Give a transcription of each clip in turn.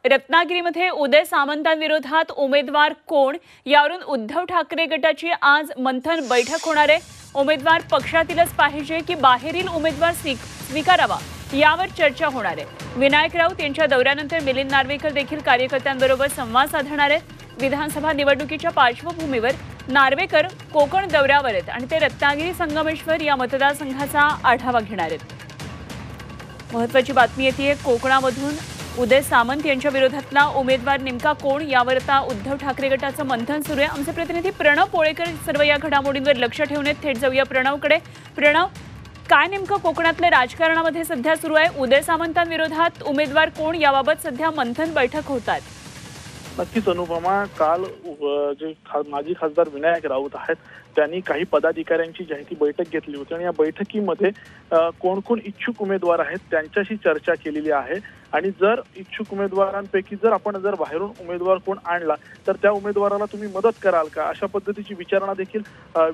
रत्नागिरीमध्ये उदय सामंतांविरोधात उमेदवार कोण यावरून उद्धव ठाकरे गटाची आज मंथन बैठक होणार आहे। उमेदवार पक्षातीलच पाहिजे की बाहेरील उमेदवार स्वीकारावा यावर चर्चा होणार आहे। विनायक राऊत यांच्या दौऱ्यानंतर मिलिंद नार्वेकर देखील कार्यकर्त्यांबरोबर संवाद साधणार आहेत। विधानसभा निवडणुकीच्या पार्श्वभूमीवर नार्वेकर कोकण दौऱ्यावर आहेत आणि ते रत्नागिरी संगमेश्वर या मतदारसंघाचा आढावा घेणार आहेत। महत्त्वाची बातमी येते कोकणामधून उदय सामंत यांच्या विरोधातला उमेदवार नेमका कोण यावर आता उद्धव ठाकरे गटाचं मंथन सुरू आहे। आमचे प्रतिनिधी प्रणव पोळेकर सर्व या घडामोडींवर लक्ष ठेवून आहेत। थेट जाऊया प्रणवकडे। प्रणव, काय नेमकं कोकणातल्या राजकारणामध्ये सध्या सुरू आहे? उदय सामंतांविरोधात उमेदवार कोण याबाबत सध्या मंथन बैठक होतात। नक्कीच अनुपमा, काल जे माजी खासदार विनायक राऊत आहेत त्यांनी काही पदाधिकाऱ्यांची जाहीर बैठक घेतली होती आणि या बैठकीमध्ये कोण कोण इच्छुक उमेदवार आहेत त्यांच्याशी चर्चा केलेली आहे। आणि जर इच्छुक उमेदवारांपैकी जर बाहेरून उमेदवार कोण आणला तर त्या उमेदवाराला तुम्ही मदत कराल का, अशा पद्धतीची विचारणा देखील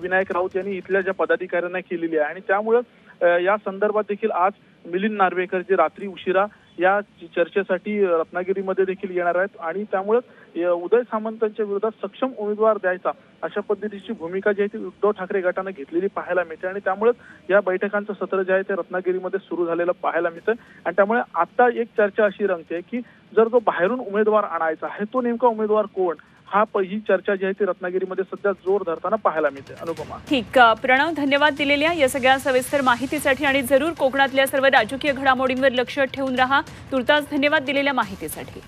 विनायक राऊत यांनी इथल्या ज्या पदाधिकाऱ्यांना केलेली आहे। आणि त्यामुळे या संदर्भात देखील आज मिलिंद नार्वेकर जे रात्री उशिरा या चर्चेसाठी रत्नागिरीमध्ये देखील येणार आहेत आणि त्यामुळे उदय सामंतांच्या विरोधात सक्षम उमेदवार द्यायचा अशा पद्धतीची भूमिका जी आहे ती उद्धव ठाकरे गटाने घेतलेली पाहायला मिळते। आणि त्यामुळे या बैठकांचं सत्र जे आहे ते रत्नागिरीमध्ये सुरू झालेलं पाहायला मिळतं। आणि त्यामुळे आता एक चर्चा अशी रंगते की जर जो बाहेरून उमेदवार आणायचा आहे तो नेमका उमेदवार कोण, ही चर्चा जी आहे ती रत्नागिरीमध्ये सध्या जोर धरताना पाहायला मिळते। अनुपमा, ठीक, प्रणव, धन्यवाद दिलेल्या या सगळ्या सविस्तर माहितीसाठी आणि जरूर कोकणातल्या सर्व राजकीय घडामोडींवर लक्ष ठेवून राहा। तुर्तास धन्यवाद दिलेल्या माहितीसाठी।